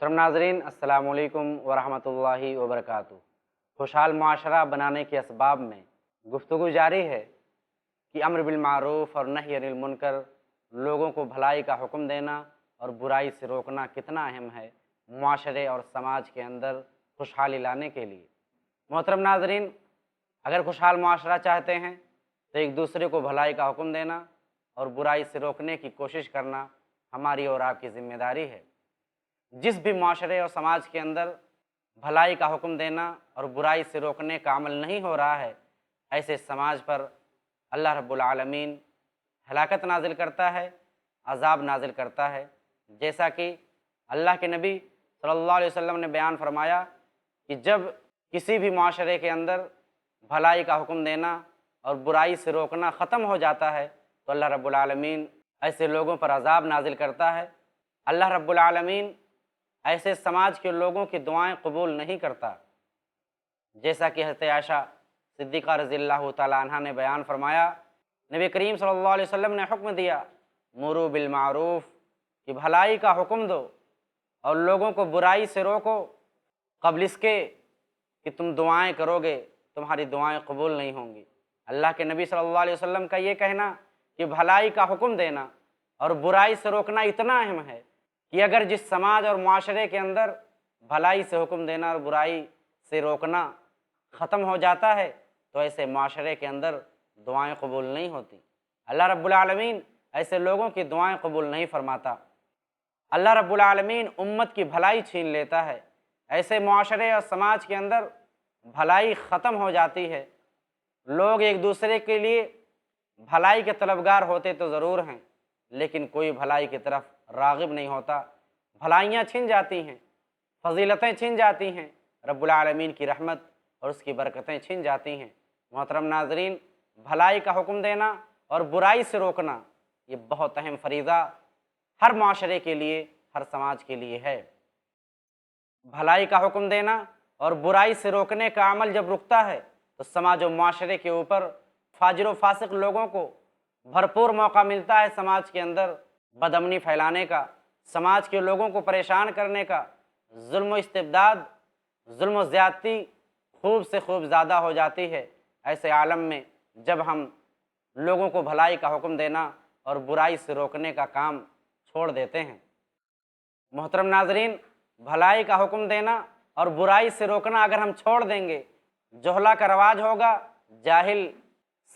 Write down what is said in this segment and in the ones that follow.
محترم ناظرین، السلام علیکم ورحمۃ اللہ وبرکاتہ۔ خوشحال معاشرہ بنانے کے اسباب میں گفتگو جاری ہے کہ امر بالمعروف اور نہی عن المنکر، لوگوں کو بھلائی کا حکم دینا اور برائی سے روکنا کتنا اہم ہے معاشرے اور سماج کے اندر خوشحالی لانے کے لیے۔ محترم ناظرین، اگر خوشحال معاشرہ چاہتے ہیں تو ایک دوسرے کو بھلائی کا حکم دینا اور برائی سے روکنے کی کوشش کرنا ہماری اور آپ کی ذمہ داری ہے۔ جس بھی معاشرے اور سماج کے اندر بھلائی کا حکم دینا اور برائی سے روکنے کا عمل نہیں ہو رہا ہے، ایسے سماج پر اللہ رب العالمین ہلاکت نازل کرتا ہے، عذاب نازل کرتا ہے۔ جیسا کہ اللہ کے نبی صلی اللہ علیہ وسلم نے بیان فرمایا کہ جب کسی بھی معاشرے کے اندر بھلائی کا حکم دینا اور برائی سے روکنا ختم ہو جاتا ہے تو اللہ رب العالمین ایسے لوگوں پر عذاب نازل کرتا ہے۔ اللہ رب العالمین ایسے سماج کے لوگوں کی دعائیں قبول نہیں کرتا، جیسا کہ حضرت عائشہ صدیقہ رضی اللہ تعالیٰ عنہ نے بیان فرمایا، نبی کریم صلی اللہ علیہ وسلم نے حکم دیا، مروا بالمعروف، کہ بھلائی کا حکم دو اور لوگوں کو برائی سے روکو، قبل اس کے کہ تم دعائیں کرو گے تمہاری دعائیں قبول نہیں ہوں گی۔ اللہ کے نبی صلی اللہ علیہ وسلم کا یہ کہنا کہ بھلائی کا حکم دینا اور برائی سے روکنا اتنا اہم ہے کہ اگر جس سماج اور معاشرے کے اندر بھلائی سے حکم دینا اور برائی سے روکنا ختم ہو جاتا ہے تو ایسے معاشرے کے اندر دعائیں قبول نہیں ہوتی۔ اللہ رب العالمین ایسے لوگوں کی دعائیں قبول نہیں فرماتا۔ اللہ رب العالمین امت کی بھلائی چھین لیتا ہے۔ ایسے معاشرے اور سماج کے اندر بھلائی ختم ہو جاتی ہے۔ لوگ ایک دوسرے کے لیے بھلائی کے طلبگار ہوتے تو ضرور ہیں، لیکن کوئی بھلائی کی طرف راغب نہیں ہوتا۔ بھلائیاں چھن جاتی ہیں، فضیلتیں چھن جاتی ہیں، رب العالمین کی رحمت اور اس کی برکتیں چھن جاتی ہیں۔ محترم ناظرین، بھلائی کا حکم دینا اور برائی سے روکنا یہ بہت اہم فریضہ ہر معاشرے کے لیے، ہر سماج کے لیے ہے۔ بھلائی کا حکم دینا اور برائی سے روکنے کا عمل جب رکتا ہے تو سماج و معاشرے کے اوپر فاجر و فاسق لوگوں کو بھرپور موقع ملتا ہے سماج کے اندر بد امنی پھیلانے کا، سماج کے لوگوں کو پریشان کرنے کا۔ ظلم و استبداد، ظلم و زیادتی خوب سے خوب زیادہ ہو جاتی ہے۔ ایسے عالم میں جب ہم لوگوں کو بھلائی کا حکم دینا اور برائی سے روکنے کا کام چھوڑ دیتے ہیں۔ محترم ناظرین، بھلائی کا حکم دینا اور برائی سے روکنا اگر ہم چھوڑ دیں گے، جہلا کا رواج ہوگا، جاہل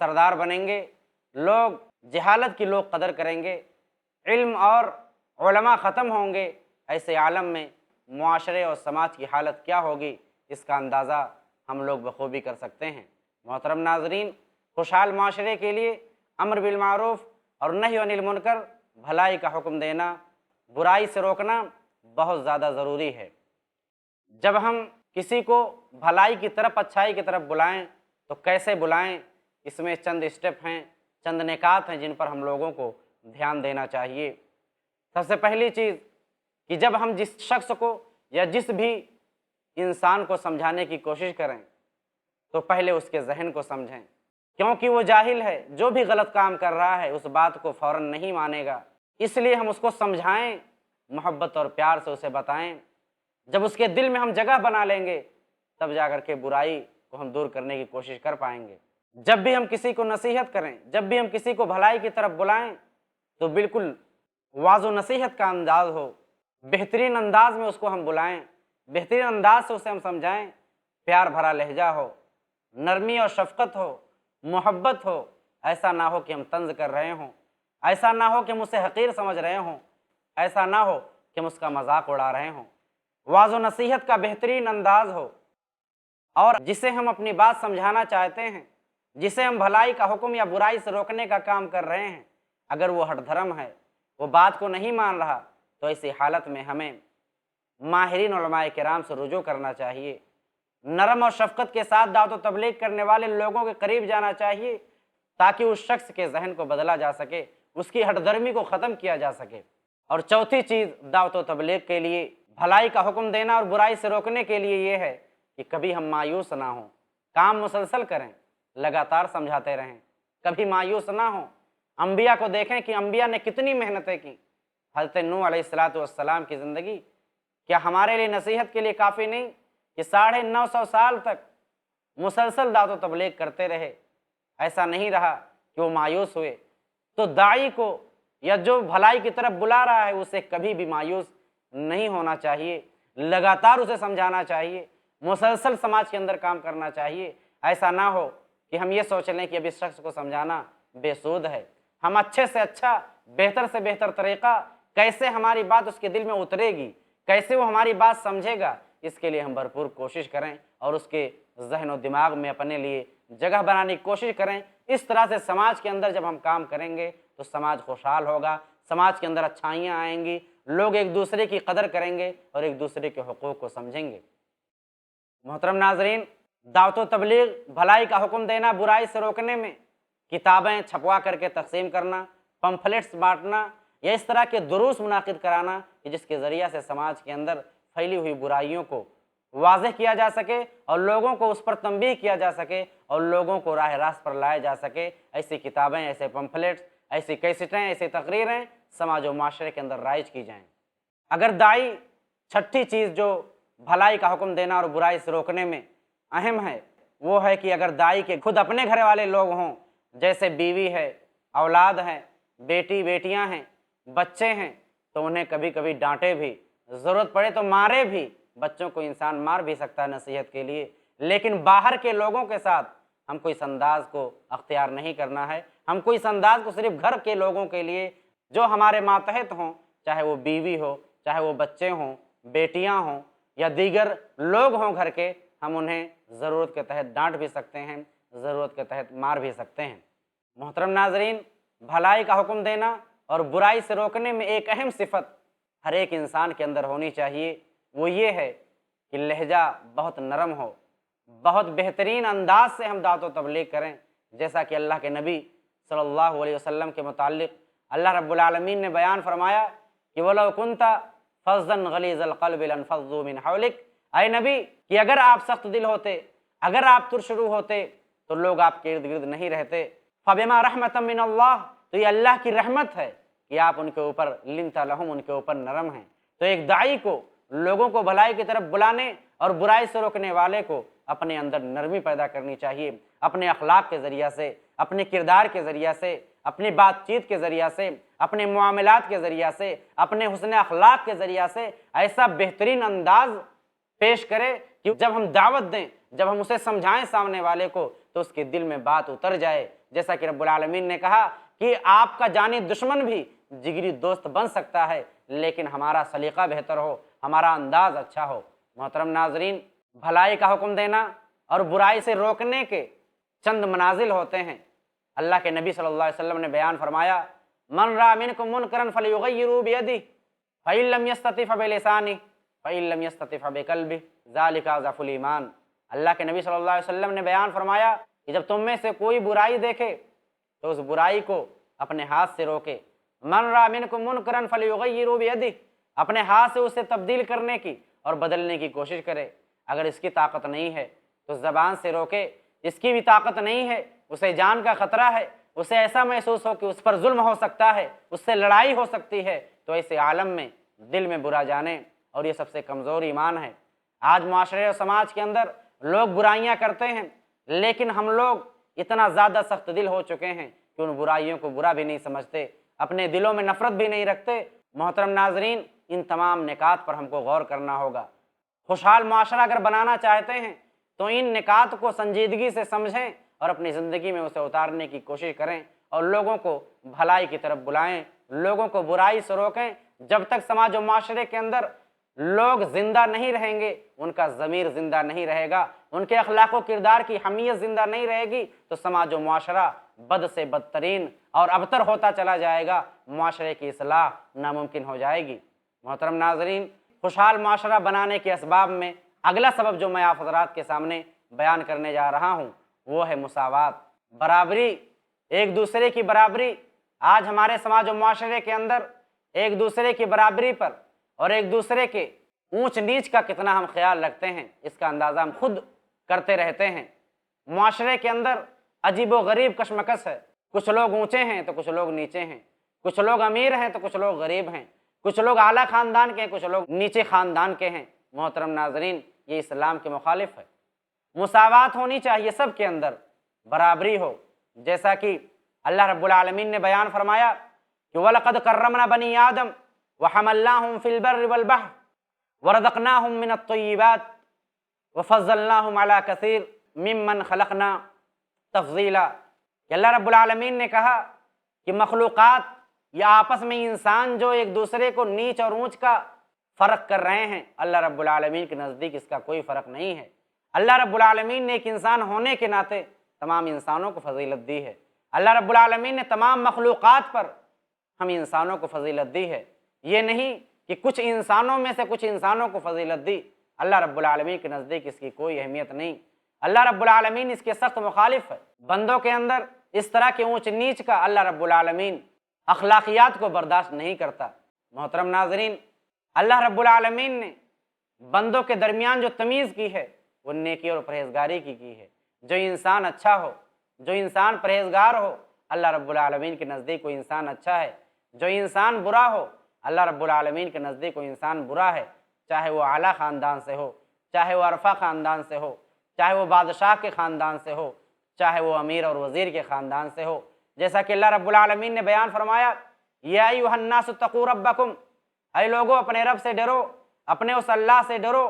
سردار بنیں گے، لوگ جہالت کی لوگ قدر کریں گے، علم اور علماء ختم ہوں گے۔ ایسے عالم میں معاشرے اور سماج کی حالت کیا ہوگی، اس کا اندازہ ہم لوگ بخوبی کر سکتے ہیں۔ محترم ناظرین، خوشحال معاشرے کے لیے امر بالمعروف اور نہی عن المنکر، بھلائی کا حکم دینا، برائی سے روکنا بہت زیادہ ضروری ہے۔ جب ہم کسی کو بھلائی کی طرف، اچھائی کی طرف بلائیں تو کیسے بلائیں، اس میں چند اسٹیپ ہیں، چند نکات ہیں جن پر ہم لوگوں کو دھیان دینا چاہیے۔ سب سے پہلی چیز کہ جب ہم جس شخص کو یا جس بھی انسان کو سمجھانے کی کوشش کریں تو پہلے اس کے ذہن کو سمجھیں، کیونکہ وہ جاہل ہے، جو بھی غلط کام کر رہا ہے اس بات کو فوراً نہیں مانے گا۔ اس لیے ہم اس کو سمجھائیں، محبت اور پیار سے اسے بتائیں۔ جب اس کے دل میں ہم جگہ بنا لیں گے تب جا کر کے برائی کو ہم دور کرنے کی کوشش کر پائیں گے۔ جب بھی ہم کسی کو نصیحت کریں، جب بھی ہم کسی کو بھلائی کی طرف بلائیں تو بالکل واضح و نصیحت کا انداز ہو، بہترین انداز میں اس کو ہم بلائیں، بہترین انداز سے اسے ہم سمجھائیں، پیار بھرا لہجہ ہو، نرمی اور شفقت ہو، محبت ہو۔ ایسا نہ ہو کہ ہم طنز کر رہے ہوں، ایسا نہ ہو کہ ہم اسے حقیر سمجھ رہے ہوں، ایسا نہ ہو کہ ہم اس کا مذاق اڑا رہے ہوں۔ واضح و نصیحت کا بہترین انداز ہو، اور جسے ہم اپنی بات سمجھانا چاہتے ہیں، جسے ہم بھلائی کا حکم یا برائی سے روکنے کا کام کر رہے ہیں، اگر وہ ہٹ دھرم ہے، وہ بات کو نہیں مان رہا، تو ایسی حالت میں ہمیں ماہرین علماء کرام سے رجوع کرنا چاہیے، نرم اور شفقت کے ساتھ دعوت و تبلیغ کرنے والے لوگوں کے قریب جانا چاہیے تاکہ اس شخص کے ذہن کو بدلا جا سکے، اس کی ہٹ دھرمی کو ختم کیا جا سکے۔ اور چوتھی چیز دعوت و تبلیغ کے لیے، بھلائی کا حکم دینا اور برائی سے روکنے کے لیے یہ ہے کہ کبھی ہم مایوس نہ ہوں، کام مسلسل کریں، لگاتار سمجھاتے رہیں، کبھی مایوس نہ ہوں۔ انبیاء کو دیکھیں کہ انبیاء نے کتنی محنتیں کی۔ حضرت نوح علیہ السلام کی زندگی کیا ہمارے لیے نصیحت کے لیے کافی نہیں کہ 950 سال تک مسلسل دعوت و تبلیغ کرتے رہے؟ ایسا نہیں رہا کہ وہ مایوس ہوئے۔ تو داعی کو یا جو بھلائی کی طرف بلا رہا ہے اسے کبھی بھی مایوس نہیں ہونا چاہیے، لگاتار اسے سمجھانا چاہیے، مسلسل سماج کے اندر کام کرنا چاہیے۔ ایسا نہ ہو کہ ہم یہ سوچ لیں کہ اب اس شخص کو سمجھانا بے سود ہے۔ ہم اچھے سے اچھا، بہتر سے بہتر طریقہ کیسے ہماری بات اس کے دل میں اترے گی، کیسے وہ ہماری بات سمجھے گا، اس کے لیے ہم بھرپور کوشش کریں اور اس کے ذہن و دماغ میں اپنے لیے جگہ بنانے کی کوشش کریں۔ اس طرح سے سماج کے اندر جب ہم کام کریں گے تو سماج خوشحال ہوگا، سماج کے اندر اچھائیاں آئیں گی، لوگ ایک دوسرے کی قدر کریں گے اور ایک دوسرے کے حقوق کو سمجھیں گے۔ محترم ناظرین، دعوت و تبلیغ، بھلائی کا حکم دینا، برائی سے روکنے میں کتابیں چھپوا کر کے تقسیم کرنا، پمفلیٹس بانٹنا یا اس طرح کے دروس منعقد کرانا کہ جس کے ذریعہ سے سماج کے اندر پھیلی ہوئی برائیوں کو واضح کیا جا سکے اور لوگوں کو اس پر تنبیہ کیا جا سکے اور لوگوں کو راہ راست پر لایا جا سکے، ایسی کتابیں، ایسے پمفلیٹس، ایسی کیسٹیں، ایسی تقریریں سماج و معاشرے کے اندر رائج کی جائیں۔ اگر داعی چھٹی چیز جو بھلائی کا حکم دینا اور برائی سے روکنے میں اہم ہے وہ ہے کہ اگر داعی کے خود اپنے گھر والے لوگ ہوں، جیسے بیوی ہے، اولاد ہیں، بیٹی بیٹیاں ہیں، بچے ہیں، تو انہیں کبھی کبھی ڈانٹے بھی، ضرورت پڑے تو مارے بھی۔ بچوں کو انسان مار بھی سکتا ہے نصیحت کے لیے، لیکن باہر کے لوگوں کے ساتھ ہم کو اس انداز کو اختیار نہیں کرنا ہے۔ ہم کو اس انداز کو صرف گھر کے لوگوں کے لیے جو ہمارے ماتحت ہوں، چاہے وہ بیوی ہو، چاہے وہ بچے ہوں، بیٹیاں ہوں یا دیگر لوگ ہوں گھر کے، ہم انہیں ضرورت کے تحت ڈانٹ بھی سکتے ہیں، ضرورت کے تحت مار بھی سکتے ہیں۔ محترم ناظرین، بھلائی کا حکم دینا اور برائی سے روکنے میں ایک اہم صفت ہر ایک انسان کے اندر ہونی چاہیے، وہ یہ ہے کہ لہجہ بہت نرم ہو، بہت بہترین انداز سے ہم دعوت و تبلیغ کریں، جیسا کہ اللہ کے نبی صلی اللہ علیہ وسلم کے متعلق اللہ رب العالمین نے بیان فرمایا کہ وَلَوْ كُنْتَ فَظًّا غَلِيظَ الْقَلْبِ لَانفَضُّوا مِنْ حَوْلِكَ، اے نبی کہ اگر آپ سخت دل ہوتے، اگر آپ ترشرو ہوتے تو لوگ آپ کے ارد گرد نہیں رہتے۔ فَبِمَا رَحْمَةً مِّنَ اللَّهِ، تو یہ اللہ کی رحمت ہے کہ آپ ان کے اوپر لِنْتَ لَهُمْ، ان کے اوپر نرم ہیں۔ تو ایک داعی کو لوگوں کو بھلائی کی طرف بلانے اور برائی سے روکنے والے کو اپنے اندر نرمی پیدا کرنی چاہیے، اپنے اخلاق کے ذریعہ سے، اپنے کردار کے ذریعہ سے، اپنی بات چیت کے ذریعہ سے، اپنے معاملات کے ذریعہ سے، اپنے حسن اخلاق کے ذریعہ سے ایسا بہترین انداز پیش کرے کہ جب ہم دعوت دیں، جب ہم اسے سمجھائیں سامنے والے کو تو اس کے دل میں بات اتر جائے۔ جیسا کہ رب العالمین نے کہا کہ آپ کا جانی دشمن بھی جگری دوست بن سکتا ہے لیکن ہمارا سلیقہ بہتر ہو، ہمارا انداز اچھا ہو۔ محترم ناظرین، بھلائی کا حکم دینا اور برائی سے روکنے کے چند منازل ہوتے ہیں۔ اللہ کے نبی صلی اللہ علیہ وسلم نے بیان فرمایا من رأى منکم منکرا فلیغیروا بیدہ فإن لم یستطع فبلسانہ فإن لم یستطع فبقلبہ ذلک اضعف الایمان۔ اللہ کے نبی صلی اللہ علیہ وسلم نے بیان فرمایا کہ جب تم میں سے کوئی برائی دیکھے تو اس برائی کو اپنے ہاتھ سے روکے۔ من رأى منکم منکرا فلیغیروا بیدہ، اپنے ہاتھ سے اسے تبدیل کرنے کی اور بدلنے کی کوشش کرے۔ اگر اس کی طاقت نہیں ہے تو زبان سے روکے، اس کی بھی طاقت نہیں ہے، اسے جان کا خطرہ ہے، اسے ایسا محسوس ہو کہ اس پر ظلم ہو سکتا ہے، اس سے لڑائی ہو سکتی ہے، تو ایسے عالم میں دل میں برا جانے، اور یہ سب سے کمزور ایمان ہے۔ آج معاشرے اور سماج کے اندر لوگ برائیاں کرتے ہیں لیکن ہم لوگ اتنا زیادہ سخت دل ہو چکے ہیں کہ ان برائیوں کو برا بھی نہیں سمجھتے، اپنے دلوں میں نفرت بھی نہیں رکھتے۔ محترم ناظرین، ان تمام نکات پر ہم کو غور کرنا ہوگا۔ خوشحال معاشرہ اگر بنانا چاہتے ہیں تو ان نکات کو سنجیدگی سے سمجھیں اور اپنی زندگی میں اسے اتارنے کی کوشش کریں اور لوگوں کو بھلائی کی طرف بلائیں، لوگوں کو برائی سے روکیں۔ جب تک سماج و معاشرے کے اندر لوگ زندہ نہیں رہیں گے، ان کا ضمیر زندہ نہیں رہے گا، ان کے اخلاق و کردار کی حمیت زندہ نہیں رہے گی، تو سماج و معاشرہ بد سے بدترین اور ابتر ہوتا چلا جائے گا، معاشرے کی اصلاح ناممکن ہو جائے گی۔ محترم ناظرین، خوشحال معاشرہ بنانے کے اسباب میں اگلا سبب جو میں آپ حضرات کے سامنے بیان کرنے جا رہا ہوں وہ ہے مساوات، برابری، ایک دوسرے کی برابری۔ آج ہمارے سماج و معاشرے کے اندر ایک دوسرے کی برابری پر اور ایک دوسرے کے اونچ نیچ کا کتنا ہم خیال رکھتے ہیں، اس کا اندازہ ہم خود کرتے رہتے ہیں۔ معاشرے کے اندر عجیب و غریب کشمکش ہے، کچھ لوگ اونچے ہیں تو کچھ لوگ نیچے ہیں، کچھ لوگ امیر ہیں تو کچھ لوگ غریب ہیں، کچھ لوگ اعلیٰ خاندان کے ہیں، کچھ لوگ نیچے خاندان کے ہیں۔ محترم ناظرین، یہ اسلام کے مخالف ہے۔ مساوات ہونی چاہیے، سب کے اندر برابری ہو، جیسا کہ اللہ رب العالمین نے بیان فرمایا کہ وَلَقَدْ كَرَّمْنَا بَنِي آدَمَ وَحَمَلْنَاهُمْ فِي الْبَرِّ وَالْبَحْرِ وَرَزَقْنَاهُمْ مِنَ الطَّيِّبَاتِ وَفَضَّلْنَاهُمْ عَلَىٰ كَثِيرٍ مِّمَّنْ خَلَقْنَا تفضیلا، کہ اللہ رب العالمین نے کہا کہ مخلوقات یا آپس میں انسان جو ایک دوسرے کو نیچ اور اونچ کا فرق کر رہے ہیں، اللہ رب العالمین کے نزدیک اس کا کوئی فرق نہیں ہے۔ اللہ رب العالمین نے ایک انسان ہونے کے ناطے تمام انسانوں کو فضیلت دی ہے۔ اللہ رب العالمین نے تمام مخلوقات پر ہم انسانوں کو فضیلت دی ہے۔ یہ نہیں کہ کچھ انسانوں میں سے کچھ انسانوں کو فضیلت دی، اللہ رب العالمین کے نزدیک اس کی کوئی اہمیت نہیں۔ اللہ رب العالمین اس کے سخت مخالف ہے۔ بندوں کے اندر اس طرح کے اونچ نیچ کا اللہ رب العالمین اخلاقیات کو برداشت نہیں کرتا۔ محترم ناظرین، اللہ رب العالمین نے بندوں کے درمیان جو تمیز کی ہے وہ نیکی اور پرہیزگاری کی ہے۔ جو انسان اچھا ہو، جو انسان پرہیزگار ہو، اللہ رب العالمین کے نزدیک وہ انسان اچھا ہے۔ جو انسان برا ہو، اللہ رب العالمین کے نزدیک وہ انسان برا ہے، چاہے وہ اعلیٰ خاندان سے ہو، چاہے وہ عرفہ خاندان سے ہو، چاہے وہ بادشاہ کے خاندان سے ہو، چاہے وہ امیر اور وزیر کے خاندان سے ہو۔ جیسا کہ اللہ رب العالمین نے بیان فرمایا، یا ایھا الناس اتقوا ربکم، اے لوگو اپنے رب سے ڈرو، اپنے اس اللہ سے ڈرو،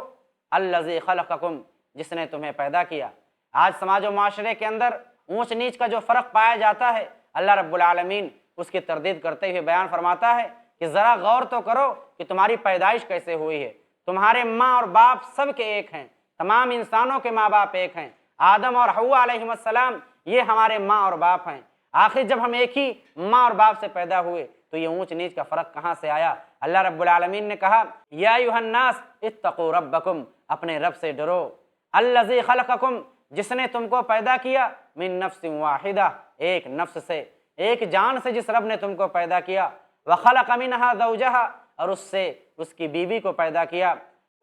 الذی خلقکم، جس نے تمہیں پیدا کیا۔ آج سماج و معاشرے کے اندر اونچ نیچ کا جو فرق پایا جاتا ہے، اللہ رب العالمین اس کی تردید کرتے ہوئے بیان فرماتا ہے کہ ذرا غور تو کرو کہ تمہاری پیدائش کیسے ہوئی ہے۔ تمہارے ماں اور باپ سب کے ایک ہیں، تمام انسانوں کے ماں باپ ایک ہیں۔ آدم اور حوا علیہ السلام یہ ہمارے ماں اور باپ ہیں۔ آخر جب ہم ایک ہی ماں اور باپ سے پیدا ہوئے تو یہ اونچ نیچ کا فرق کہاں سے آیا؟ اللہ رب العالمین نے کہا، یا ایھا الناس اتقوا ربکم، اپنے رب سے ڈرو، الذی خلقکم، جس نے تم کو پیدا کیا، من نفس واحدہ، ایک نفس سے، ایک جان سے جس رب نے تم کو پیدا کیا، وخلق منہا زوجہا، اور اس سے اس کی بیوی کو پیدا کیا،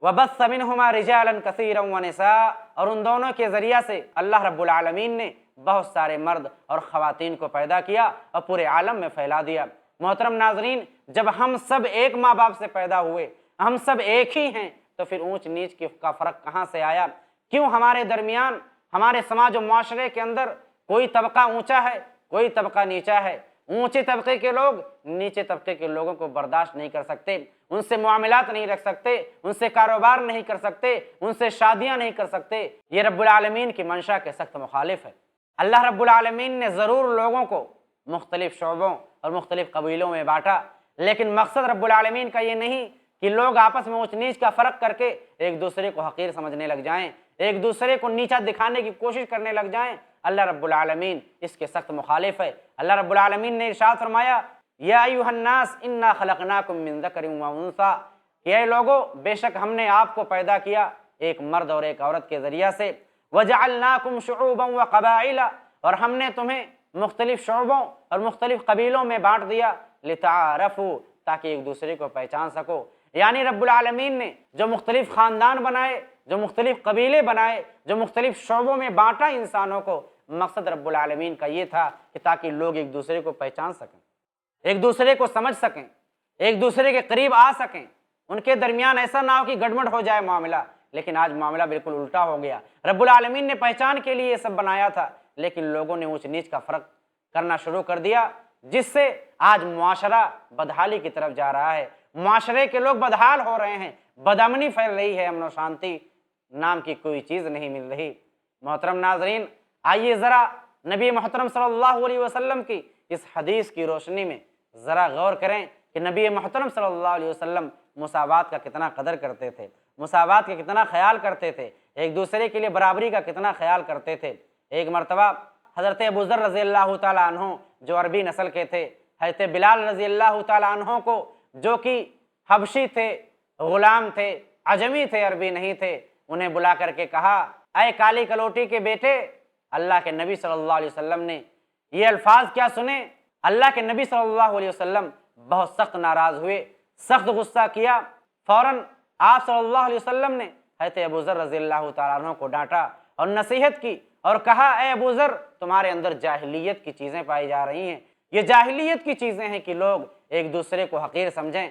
وبث منہما رجالا کثیرا ونساء، اور ان دونوں کے ذریعہ سے اللہ رب العالمین نے بہت سارے مرد اور خواتین کو پیدا کیا اور پورے عالم میں پھیلا دیا۔ محترم ناظرین، جب ہم سب ایک ماں باپ سے پیدا ہوئے، ہم سب ایک ہی ہیں، تو پھر اونچ نیچ کا فرق کہاں سے آیا؟ کیوں ہمارے درمیان، ہمارے سماج و معاشرے کے اندر کوئی طبقہ اونچا ہے، کوئی طبقہ نیچا ہے؟ اونچے طبقے کے لوگ نیچے طبقے کے لوگوں کو برداشت نہیں کر سکتے، ان سے معاملات نہیں رکھ سکتے، ان سے کاروبار نہیں کر سکتے، ان سے شادیاں نہیں کر سکتے۔ یہ رب العالمین کی منشا کے سخت مخالف ہے۔ اللہ رب العالمین نے ضرور لوگوں کو مختلف شعبوں اور مختلف قبیلوں میں بانٹا، لیکن مقصد رب العالمین کا یہ نہیں کہ لوگ آپس میں اونچ نیچ کا فرق کر کے ایک دوسرے کو حقیر سمجھنے لگ جائیں، ایک دوسرے کو نیچا دکھانے کی کوشش کرنے لگ جائیں۔ اللہ رب العالمین اس کے سخت مخالف ہے۔ اللہ رب العالمین نے ارشاد فرمایا، یا ایھا الناس انا خلقناکم من ذکر و انثی، کہ اے لوگو بے شک ہم نے آپ کو پیدا کیا ایک مرد اور ایک عورت کے ذریعہ سے، وجعلناکم شعوبا وقبائل، اور ہم نے تمہیں مختلف شعبوں اور مختلف قبیلوں میں بانٹ دیا، لتعارفوا، تاکہ ایک دوسرے کو پہچان سکو۔ یعنی رب العالمین نے جو مختلف خاندان بنائے، جو مختلف قبیلے بنائے، جو مختلف شعبوں میں بانٹا انسانوں کو، مقصد رب العالمین کا یہ تھا کہ تاکہ لوگ ایک دوسرے کو پہچان سکیں، ایک دوسرے کو سمجھ سکیں، ایک دوسرے کے قریب آ سکیں، ان کے درمیان ایسا نہ ہو کہ گڑبڑ ہو جائے معاملہ۔ لیکن آج معاملہ بالکل الٹا ہو گیا۔ رب العالمین نے پہچان کے لیے یہ سب بنایا تھا، لیکن لوگوں نے اونچ نیچ کا فرق کرنا شروع کر دیا، جس سے آج معاشرہ بدحالی کی طرف جا رہا ہے۔ معاشرے کے لوگ بدحال ہو رہے ہیں، بدامنی پھیل رہی ہے، امن و شانتی نام کی کوئی چیز نہیں مل رہی۔ محترم ناظرین، آئیے ذرا نبی محترم صلی اللہ علیہ وسلم کی اس حدیث کی روشنی میں ذرا غور کریں کہ نبی محترم صلی اللہ علیہ وسلم مساوات کا کتنا قدر کرتے تھے، مساوات کا کتنا خیال کرتے تھے، ایک دوسرے کے لیے برابری کا کتنا خیال کرتے تھے۔ ایک مرتبہ حضرت ابوذر رضی اللہ تعالیٰ عنہ جو عربی نسل کے تھے، حضرت بلال رضی اللہ تعالیٰ عنہ کو جو کہ حبشی تھے، غلام تھے، عجمی تھے، عربی نہیں تھے، انہیں بلا کر کے کہا، اے کالی کلوٹی کے بیٹے، اللہ کے نبی صلی اللہ علیہ وسلم نے یہ الفاظ کیا سنے؟ اللہ کے نبی صلی اللہ علیہ وسلم بہت سخت ناراض ہوئے، سخت غصہ کیا۔ فوراً آپ صلی اللہ علیہ وسلم نے حضرت ابوذر رضی اللہ تعالیٰ عنہ کو ڈانٹا اور نصیحت کی اور کہا، اے ابوذر، تمہارے اندر جاہلیت کی چیزیں پائی جا رہی ہیں۔ یہ جاہلیت کی چیزیں ہیں کہ لوگ ایک دوسرے کو حقیر سمجھیں،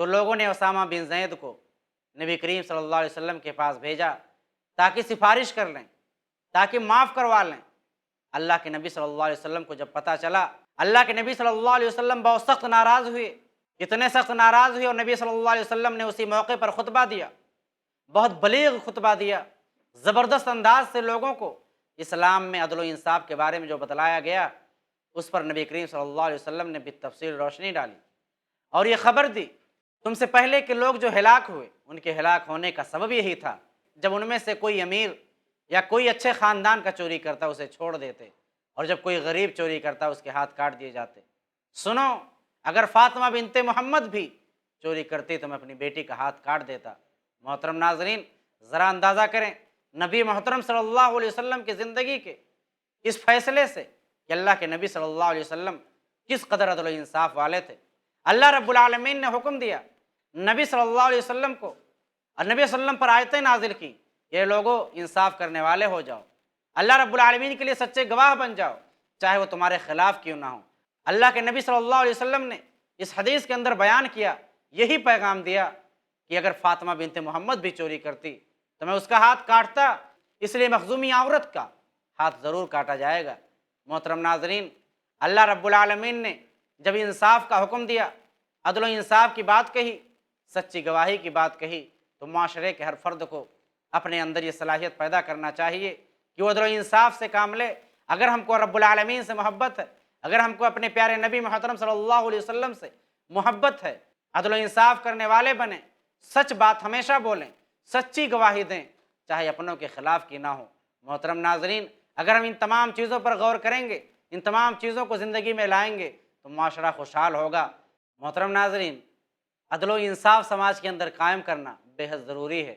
تو لوگوں نے اسامہ بن زید کو نبی کریم صلی اللہ علیہ وسلم کے پاس بھیجا تاکہ سفارش کر لیں، تاکہ معاف کروا لیں۔ اللہ کے نبی صلی اللہ علیہ وسلم کو جب پتہ چلا، اللہ کے نبی صلی اللہ علیہ وسلم بہت سخت ناراض ہوئے، اتنے سخت ناراض ہوئے، اور نبی صلی اللہ علیہ وسلم نے اسی موقع پر خطبہ دیا، بہت بلیغ خطبہ دیا، زبردست انداز سے لوگوں کو اسلام میں عدل و انصاف کے بارے میں جو بتلایا گیا اس پر نبی کریم صلی اللہ علیہ وسلم نے بالتفصیل روشنی ڈالی، اور یہ خبر دی تم سے پہلے کے لوگ جو ہلاک ہوئے ان کے ہلاک ہونے کا سبب یہی تھا، جب ان میں سے کوئی امیر یا کوئی اچھے خاندان کا چوری کرتا اسے چھوڑ دیتے، اور جب کوئی غریب چوری کرتا اس کے ہاتھ کاٹ دیے جاتے۔ سنو، اگر فاطمہ بنت محمد بھی چوری کرتی تو میں اپنی بیٹی کا ہاتھ کاٹ دیتا۔ محترم ناظرین، ذرا اندازہ کریں نبی محترم صلی اللہ علیہ وسلم کی زندگی کے اس فیصلے سے کہ اللہ کے نبی صلی اللہ علیہ وسلم کس قدر عدل و انصاف والے تھے۔ اللہ رب العالمین نے حکم دیا نبی صلی اللہ علیہ وسلم کو، اور نبی صلی اللہ علیہ وسلم پر آیتیں نازل کی، یہ لوگوں انصاف کرنے والے ہو جاؤ، اللہ رب العالمین کے لیے سچے گواہ بن جاؤ، چاہے وہ تمہارے خلاف کیوں نہ ہو۔ اللہ کے نبی صلی اللہ علیہ وسلم نے اس حدیث کے اندر بیان کیا، یہی پیغام دیا کہ اگر فاطمہ بنت محمد بھی چوری کرتی تو میں اس کا ہاتھ کاٹتا، اس لیے مخزومی عورت کا ہاتھ ضرور کاٹا جائے گا۔ محترم ناظرین، اللہ رب العالمین نے جب انصاف کا حکم دیا، عدل و انصاف کی بات کہی، سچی گواہی کی بات کہی، تو معاشرے کے ہر فرد کو اپنے اندر یہ صلاحیت پیدا کرنا چاہیے کہ وہ عدل و انصاف سے کام لے۔ اگر ہم کو رب العالمین سے محبت ہے، اگر ہم کو اپنے پیارے نبی محترم صلی اللہ علیہ وسلم سے محبت ہے، عدل و انصاف کرنے والے بنیں، سچ بات ہمیشہ بولیں، سچی گواہی دیں، چاہے اپنوں کے خلاف کی نہ ہو۔ محترم ناظرین، اگر ہم ان تمام چیزوں پر غور کریں گے، ان تمام چیزوں کو زندگی میں لائیں گے تو معاشرہ خوشحال ہوگا۔ محترم ناظرین، عدل و انصاف سماج کے اندر قائم کرنا بے حد ضروری ہے۔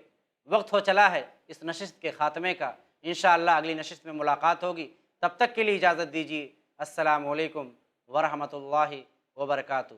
وقت ہو چلا ہے اس نشست کے خاتمے کا، انشاءاللہ اگلی نشست میں ملاقات ہوگی، تب تک کے لیے اجازت دیجیے۔ السلام علیکم ورحمۃ اللہ وبرکاتہ۔